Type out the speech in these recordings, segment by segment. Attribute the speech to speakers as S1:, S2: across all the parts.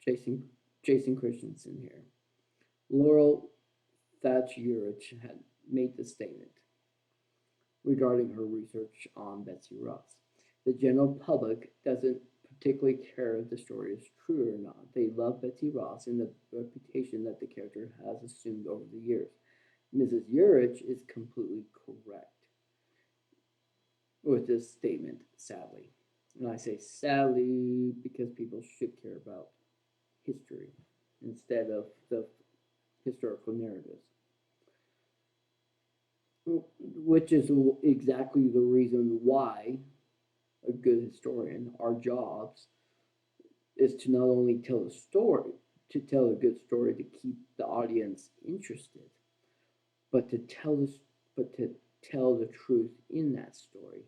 S1: Jason Jason Christensen here. Laurel Thatcherich had made the statement regarding her research on Betsy Ross. The general public doesn't particularly care if the story is true or not. They love Betsy Ross and the reputation that the character has assumed over the years. Mrs. Urich is completely correct with this statement, sadly. And I say sadly because people should care about history instead of the historical narratives, which is exactly the reason why a good historian, our jobs, is to not only tell a story, to tell a good story to keep the audience interested, but to tell this, but to tell the truth in that story.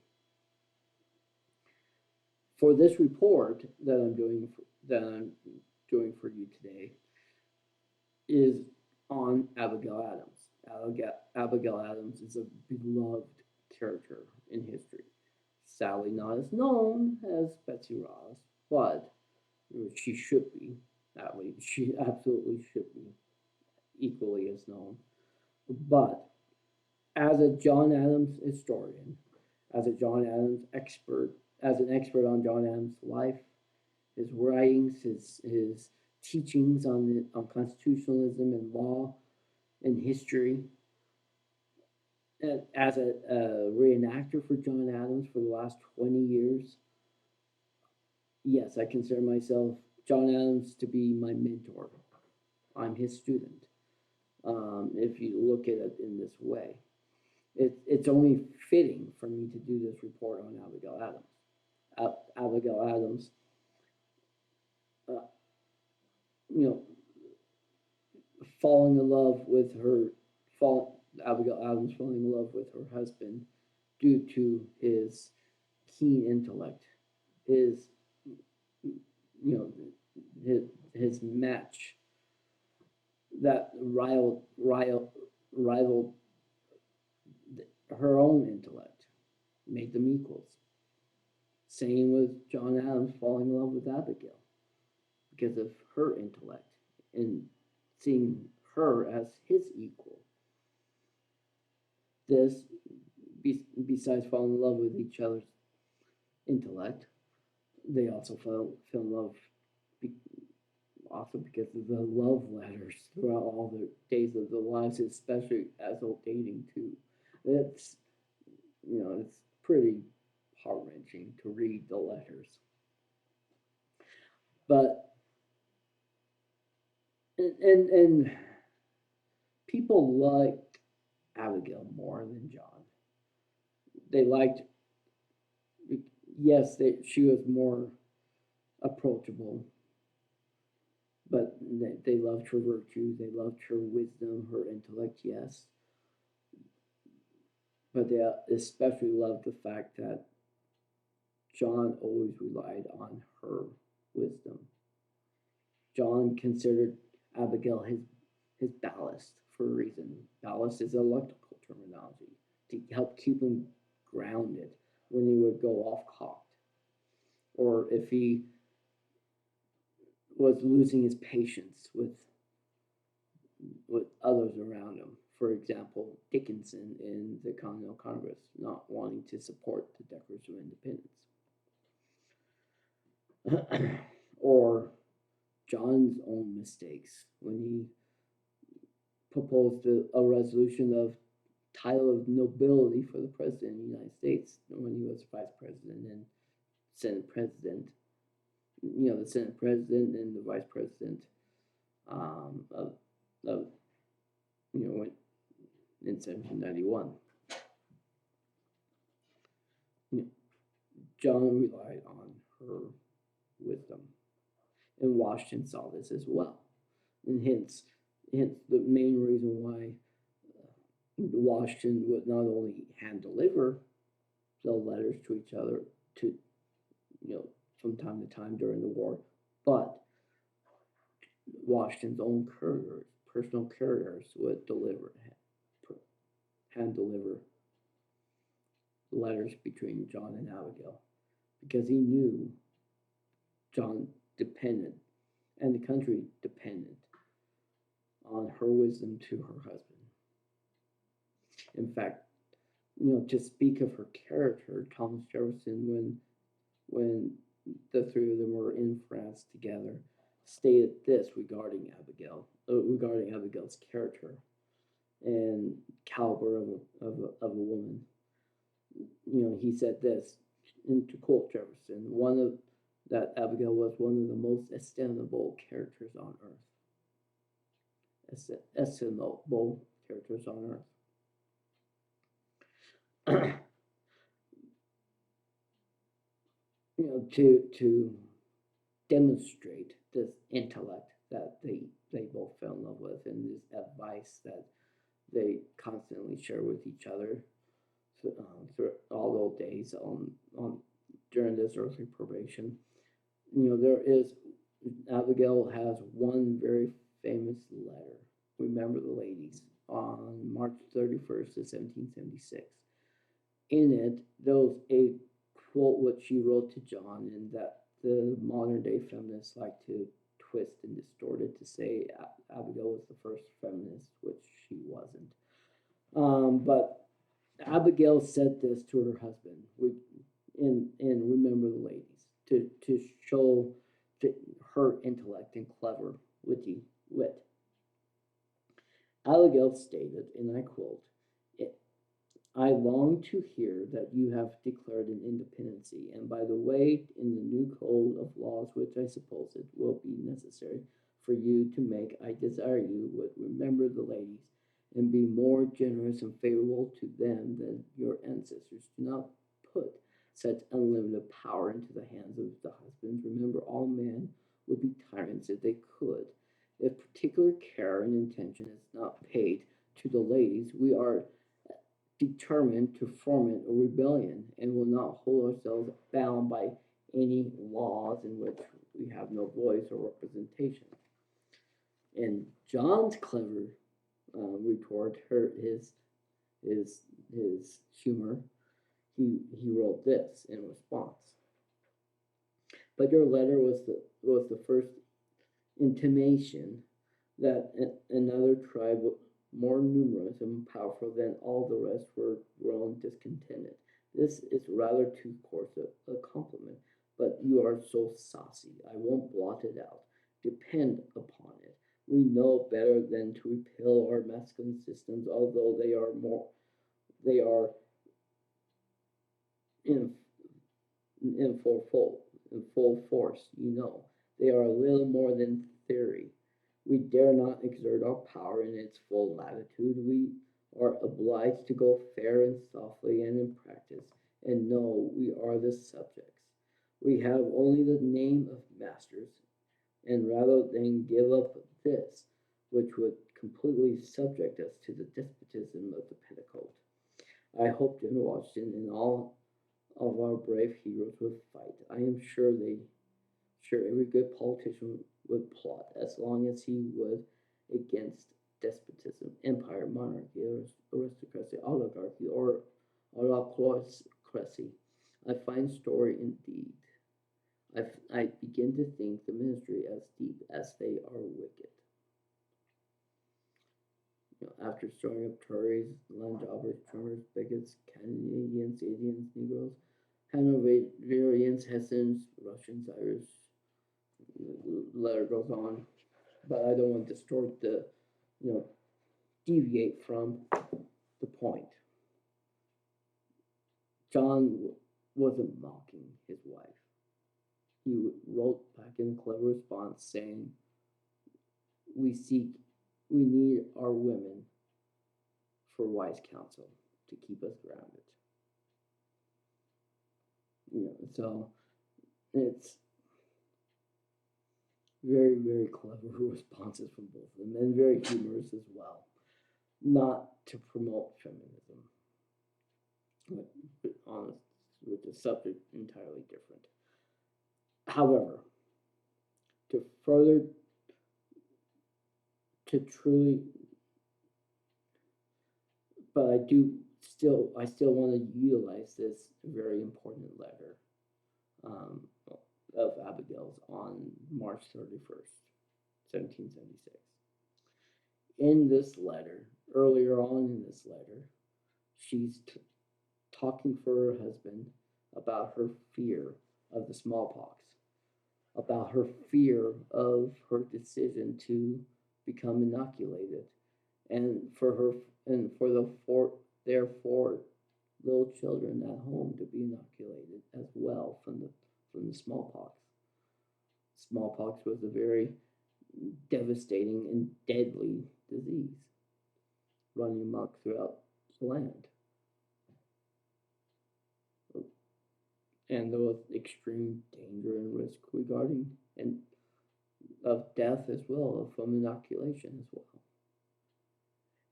S1: For this report that I'm doing for you today is on Abigail Adams. Abigail Adams is a beloved character in history. Sadly, not as known as Betsy Ross, but she should be. At least she absolutely should be equally as known. But as a John Adams historian, as a John Adams expert, as an expert on John Adams' life, his writings, his teachings on constitutionalism and law and history, and as a reenactor for John Adams for the last 20 years, yes, I consider myself John Adams to be my mentor. I'm his student. If you look at it in this way, it's only fitting for me to do this report on Abigail Adams. Abigail Adams, uh, you know, falling in love with her, Abigail Adams falling in love with her husband due to his keen intellect, his, his match that rivaled her own intellect, made them equals. Same with John Adams falling in love with Abigail because of her intellect and seeing her as his equal. This, besides falling in love with each other's intellect, they also fell in love also because of the love letters throughout all the days of their lives, especially as they're dating too. It's it's pretty heart wrenching to read the letters. But and people liked Abigail more than John. They liked, yes, she was more approachable, but they loved her virtue, they loved her wisdom, her intellect, yes. But they especially loved the fact that John always relied on her wisdom. John considered Abigail his ballast for a reason. Ballast is electrical terminology to help keep him grounded when he would go off cocked, or if he was losing his patience with others around him. For example, Dickinson in the Continental Congress not wanting to support the Declaration of Independence, or John's own mistakes when he proposed a resolution of title of nobility for the president of the United States when he was vice president and Senate president. The Senate president and the vice president of in 1791. John relied on her wisdom, and Washington saw this as well, and hence the main reason why Washington would not only hand deliver the letters to each other to from time to time during the war, but Washington's own couriers, personal couriers, would hand deliver letters between John and Abigail because he knew John depended and the country depended on her wisdom to her husband. In fact, to speak of her character, Thomas Jefferson, when the three of them were in France together, stated this regarding Abigail's character and caliber of a woman. He said this, and to quote Jefferson, that Abigail was one of the most estimable characters on earth. Estimable characters on earth. To demonstrate this intellect that they both fell in love with, and this advice that they constantly share with each other through all those days on during this earthly probation. There is Abigail has one very famous letter. Remember the ladies on March 31st of 1776. In it, there was a quote what she wrote to John, and that the modern day feminists like to twist and distort it to say Abigail was the first feminist, which she wasn't. But Abigail said this to her husband, and remember the ladies, to show her intellect and clever, witty wit. Abigail stated, and I quote, I long to hear that you have declared an independency, and by the way, in the new code of laws, which I suppose it will be necessary for you to make, I desire you would remember the ladies and be more generous and favorable to them than your ancestors. Do not put such unlimited power into the hands of the husbands. Remember, all men would be tyrants if they could. If particular care and attention is not paid to the ladies, we are determined to foment a rebellion and will not hold ourselves bound by any laws in which we have no voice or representation. And John's clever retort, his humor, he wrote this in response. But your letter was the first intimation that another tribe more numerous and powerful than all the rest were grown discontented. This is rather too coarse a compliment, but you are so saucy. I won't blot it out. Depend upon it. We know better than to repel our masculine systems, although they are in full force. They are a little more than theory. We dare not exert our power in its full latitude. We are obliged to go fair and softly and in practice, and know we are the subjects. We have only the name of masters, and rather than give up this, which would completely subject us to the despotism of the petticoat, I hope General Washington and all of our brave heroes would fight. I am sure every good politician would plot as long as he would against despotism, empire, monarchy, aristocracy, oligarchy, or autocracy. A fine story indeed. I begin to think the ministry as deep as they are wicked. After stirring up Tories, land jobbers, Trummers, bigots, Canadians, Indians, Negroes, Hanoverians, Hessians, Russians, Irish, the letter goes on, but I don't want to distort deviate from the point. John wasn't mocking his wife. He wrote back in a clever response saying, we need our women for wise counsel to keep us grounded. So it's very, very clever responses from both of them, and very humorous as well. Not to promote feminism, but honest, with the subject entirely different. However, to truly, but I still want to utilize this very important letter of Abigail's on March 31st, 1776. In this letter, earlier on in this letter, she's talking for her husband about her fear of the smallpox, about her fear of her decision to become inoculated, and for their four little children at home to be inoculated as well from the smallpox. Smallpox was a very devastating and deadly disease running amok throughout the land. And there was extreme danger and risk regarding and of death as well from inoculation as well.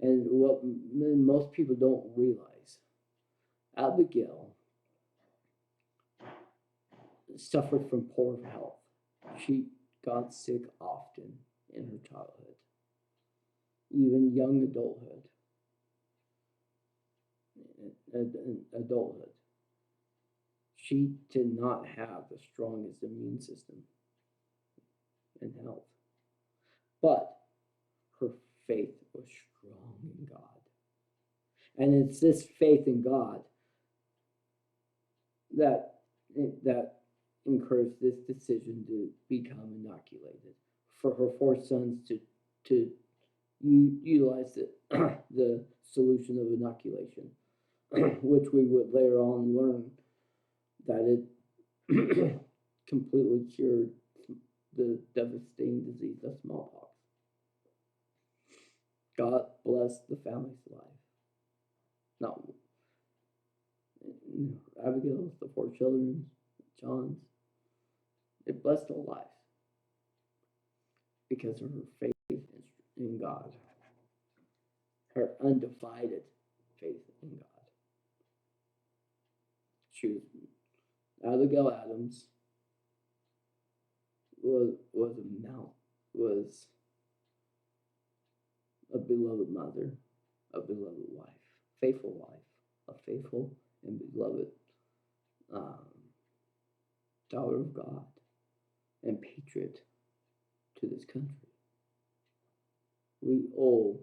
S1: And what most people don't realize, Abigail suffered from poor health. She got sick often in her childhood, even young adulthood. She did not have the strongest immune system and health, but her faith was strong in God. And it's this faith in God that encouraged this decision to become inoculated, for her four sons to utilize the solution of inoculation, which we would later on learn that it completely cured the devastating disease of smallpox. God blessed the family's life. Not Abigail's, the four children, John's. It blessed their lives because of her faith in God, her undivided faith in God. Abigail Adams was a beloved mother, a beloved wife, faithful wife, a faithful and beloved daughter of God and patriot to this country. We owe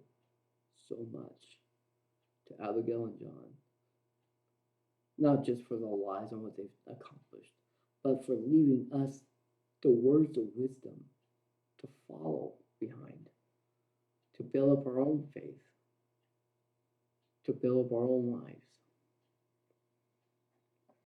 S1: so much to Abigail and John, not just for their lives and what they've accomplished, but for leaving us the words of wisdom to follow behind, to build up our own faith, to build up our own lives.